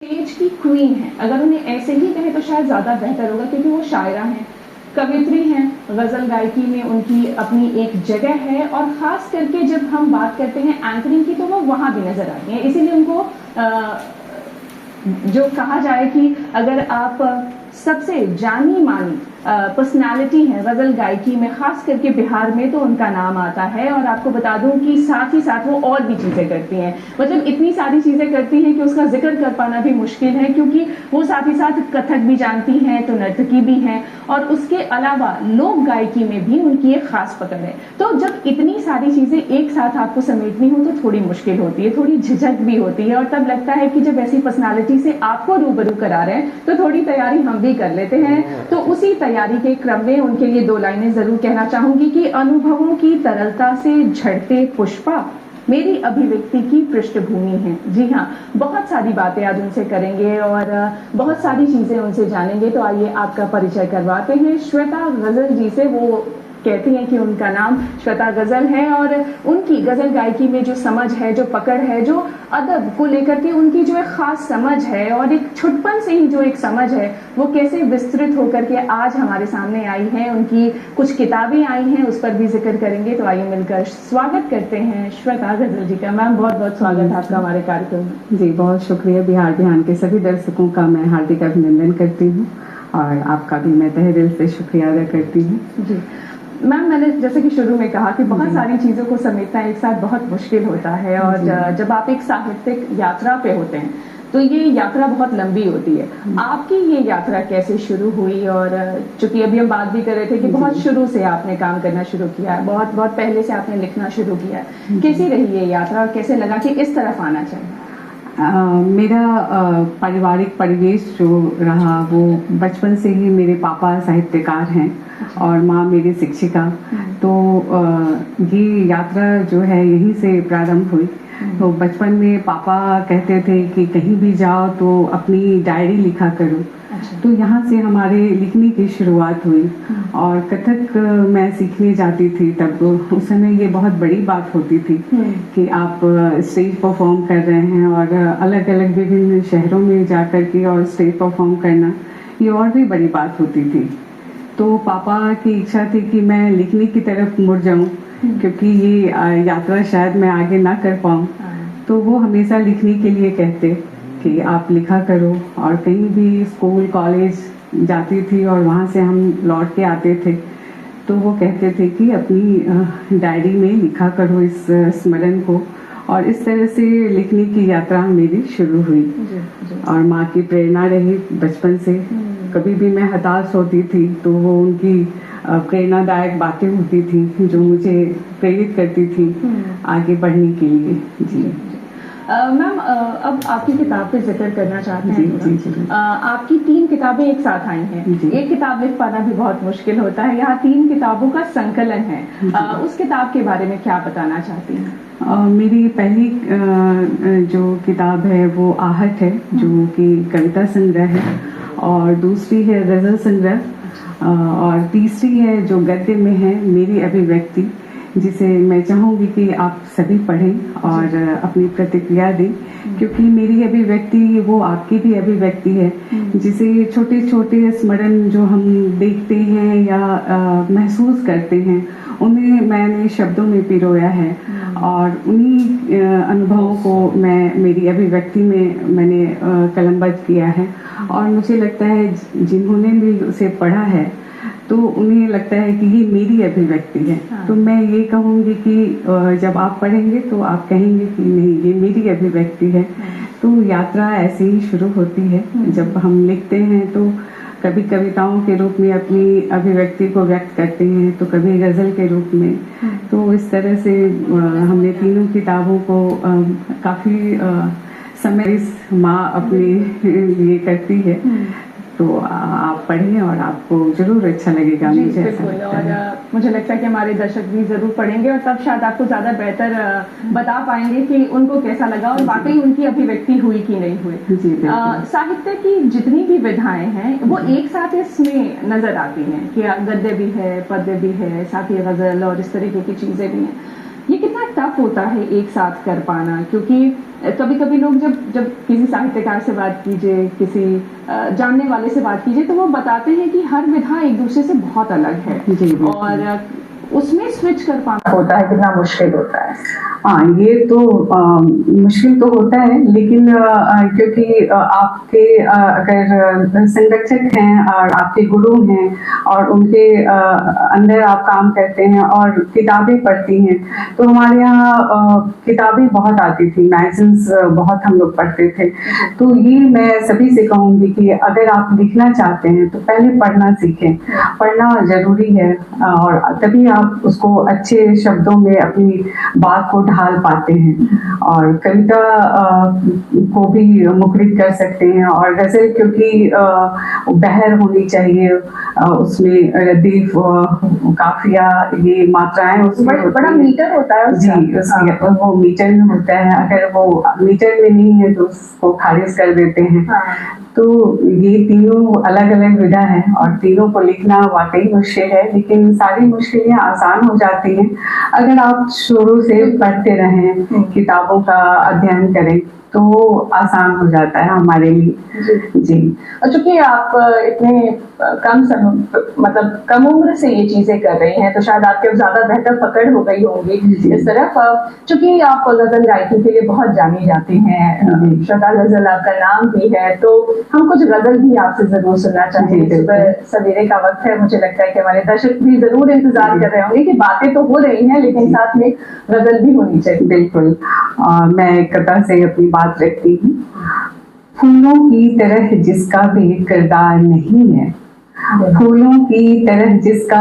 Stage की queen है, अगर उन्हें ऐसे ही कहे तो शायद ज़्यादा बेहतर होगा, क्योंकि वो शायरा हैं, कवित्री हैं, गज़ल गायकी में उनकी अपनी एक जगह है। और ख़ास करके जब हम बात करते हैं एंकरिंग की, तो वो वहाँ भी नज़र आती हैं। इसीलिए उनको जो कहा जाए कि अगर आप सबसे जानी मानी पर्सनालिटी है गज़ल गायकी में, ख़ास करके बिहार में, तो उनका नाम आता है। और आपको बता दूं कि साथ ही साथ वो और भी चीज़ें करती हैं, मतलब इतनी सारी चीज़ें करती हैं कि उसका जिक्र कर पाना भी मुश्किल है, क्योंकि वो साथ ही साथ कथक भी जानती हैं, तो नर्तकी भी हैं, और उसके अलावा लोक गायकी में भी उनकी एक ख़ास पकड़ है। तो जब इतनी सारी चीज़ें एक साथ आपको समेटनी हो तो थोड़ी मुश्किल होती है, थोड़ी झिझक भी होती है, और तब लगता है कि जब ऐसी पर्सनालिटी से आपको रूबरू करा रहे हैं तो थोड़ी तैयारी हम भी कर लेते हैं। तो उसी तैयारी के क्रम में उनके लिए दो लाइनें जरूर कहना चाहूंगी कि अनुभवों की तरलता से झड़ते पुष्पा मेरी अभिव्यक्ति की पृष्ठभूमि है। जी हाँ, बहुत सारी बातें आज उनसे करेंगे और बहुत सारी चीजें उनसे जानेंगे। तो आइए आपका परिचय करवाते हैं श्वेता गजल जी से। वो कहती हैं कि उनका नाम श्वेता गजल है, और उनकी गजल गायकी में जो समझ है, जो पकड़ है, जो अदब को लेकर के उनकी जो एक खास समझ है, और एक छुटपन से ही जो एक समझ है, वो कैसे विस्तृत होकर के आज हमारे सामने आई है। उनकी कुछ किताबें आई हैं, उस पर भी जिक्र करेंगे। तो आइए मिलकर स्वागत करते हैं श्वेता गजल जी का। मैम, बहुत बहुत स्वागत है आपका हमारे कार्यक्रम में। जी, बहुत शुक्रिया। बिहार बिहान के सभी दर्शकों का मैं हार्दिक अभिनंदन करती हूँ, और आपका भी मैं तहे दिल से शुक्रिया अदा करती हूँ। जी मैम, मैंने जैसे कि शुरू में कहा कि बहुत सारी चीज़ों को समेटना एक साथ बहुत मुश्किल होता है, और जब आप एक साहित्यिक यात्रा पे होते हैं तो ये यात्रा बहुत लंबी होती है। आपकी ये यात्रा कैसे शुरू हुई? और चूंकि अभी हम बात भी कर रहे थे कि बहुत शुरू से आपने काम करना शुरू किया है, बहुत बहुत पहले से आपने लिखना शुरू किया है, कैसी रही ये यात्रा और कैसे लगा कि इस तरफ आना चाहिए? मेरा पारिवारिक परिवेश जो रहा, वो बचपन से ही मेरे पापा साहित्यकार हैं और माँ मेरी शिक्षिका। तो ये यात्रा जो है यहीं से प्रारंभ हुई। तो बचपन में पापा कहते थे कि कहीं भी जाओ तो अपनी डायरी लिखा करो। तो यहाँ से हमारे लिखने की शुरुआत हुई। और कथक मैं सीखने जाती थी, तब उस समय ये बहुत बड़ी बात होती थी कि आप स्टेज परफॉर्म कर रहे हैं, और अलग अलग विभिन्न शहरों में जाकर के और स्टेज परफॉर्म करना, ये और भी बड़ी बात होती थी। तो पापा की इच्छा थी कि मैं लिखने की तरफ मुड़ जाऊं, क्योंकि ये यात्रा शायद मैं आगे ना कर पाऊं। तो वो हमेशा लिखने के लिए कहते कि आप लिखा करो। और कहीं भी स्कूल कॉलेज जाती थी और वहाँ से हम लौट के आते थे, तो वो कहते थे कि अपनी डायरी में लिखा करो इस स्मरण को। और इस तरह से लिखने की यात्रा मेरी शुरू हुई। और माँ की प्रेरणा रही बचपन से। कभी भी मैं हताश होती थी तो वो उनकी प्रेरणादायक बातें होती थी जो मुझे प्रेरित करती थी आगे बढ़ने के लिए। जी मैम, अब आपकी किताब पे जिक्र करना चाहते हैं। जी। आपकी 3 किताबें एक साथ आई हैं। एक किताब लिख पाना भी बहुत मुश्किल होता है, यहाँ 3 किताबों का संकलन है। उस किताब के बारे में क्या बताना चाहती हैं? मेरी पहली जो किताब है वो आहट है, जो कि कविता संग्रह है, और दूसरी है गजल संग्रह, और तीसरी है जो गद्य में है, मेरी अभिव्यक्ति, जिसे मैं चाहूँगी कि आप सभी पढ़ें और अपनी प्रतिक्रिया दें, क्योंकि मेरी अभिव्यक्ति वो आपकी भी अभिव्यक्ति है, जिसे छोटे छोटे स्मरण जो हम देखते हैं या महसूस करते हैं, उन्हें मैंने शब्दों में पिरोया है, और उन्हीं अनुभवों को मैं मेरी अभिव्यक्ति में मैंने कलमबद्ध किया है। और मुझे लगता है जिन्होंने भी उसे पढ़ा है तो उन्हें लगता है कि ये मेरी अभिव्यक्ति है। तो मैं ये कहूँगी कि जब आप पढ़ेंगे तो आप कहेंगे कि नहीं, ये मेरी अभिव्यक्ति है। तो यात्रा ऐसे ही शुरू होती है। जब हम लिखते हैं तो कभी कविताओं के रूप में अपनी अभिव्यक्ति को व्यक्त करते हैं, तो कभी गजल के रूप में। तो इस तरह से हमने तीनों किताबों को काफी समय इस माँ अपने लिए करती है। तो आप पढ़िए और आपको जरूर अच्छा लगेगा। मुझे ऐसा लगता है। और मुझे लगता है कि हमारे दर्शक भी जरूर पढ़ेंगे, और तब शायद आपको ज्यादा बेहतर बता पाएंगे कि उनको कैसा लगा और वाकई उनकी अभिव्यक्ति हुई कि नहीं हुई। साहित्य की जितनी भी विधाएं हैं वो एक साथ इसमें नजर आती हैं कि गद्य भी है, पद्य भी है, साथ ही गजल और इस तरीके की चीजें भी हैं। ये कितना टफ होता है एक साथ कर पाना, क्योंकि कभी कभी लोग जब किसी साहित्यकार से बात कीजिए, किसी जानने वाले से बात कीजिए, तो वो बताते हैं कि हर विधा एक दूसरे से बहुत अलग है। जी, और उसमें स्विच कर पाना होता है, कितना मुश्किल होता है। हाँ, ये तो मुश्किल तो होता है, लेकिन क्योंकि आपके अगर संरक्षक हैं और आपके गुरु हैं और उनके अंदर आप काम करते हैं और किताबें पढ़ती हैं, तो हमारे यहाँ किताबें बहुत आती थी, मैगजीन्स बहुत हम लोग पढ़ते थे। तो ये मैं सभी से कहूँगी कि अगर आप लिखना चाहते हैं तो पहले पढ़ना सीखें। पढ़ना जरूरी है और तभी आप उसको अच्छे शब्दों में अपनी बात को ढाल पाते हैं और कविता को भी मुखरित कर सकते हैं। और गजल क्योंकि बहर होनी चाहिए, उसमें रदीफ, काफिया, ये मात्राएं उसमें बड़ा मीटर होता है जी, उसमें वो मीटर में होता है। अगर वो मीटर में नहीं है तो उसको खारिज कर देते हैं। तो ये तीनों अलग अलग विधा है और तीनों को लिखना वाकई मुश्किल है, लेकिन सारी मुश्किलें आसान हो जाती हैं अगर आप शुरू से पढ़ते रहें, किताबों का अध्ययन करें, तो आसान हो जाता है हमारे लिए। जी। और चूंकि आप इतने कम उम्र से ये चीजें कर रही हैं, तो शायद आपके अब ज्यादा बेहतर पकड़ हो गई होंगी इस तरफ। चूंकि आप गजल गायकी के लिए बहुत जानी जाती हैं, श्रद्धा गजल आपका नाम भी है, तो हम कुछ गजल भी आपसे जरूर सुनना चाहेंगे। सुबह सवेरे का वक्त है, मुझे लगता है कि हमारे दर्शक भी जरूर इंतजार कर रहे होंगे कि बातें तो हो रही हैं लेकिन साथ में गजल भी होनी चाहिए। बिल्कुल। मैं कथा से अपनी बात रखती हूँ। फूलों की तरह जिसका भी किरदार नहीं है, फूलों की तरह जिसका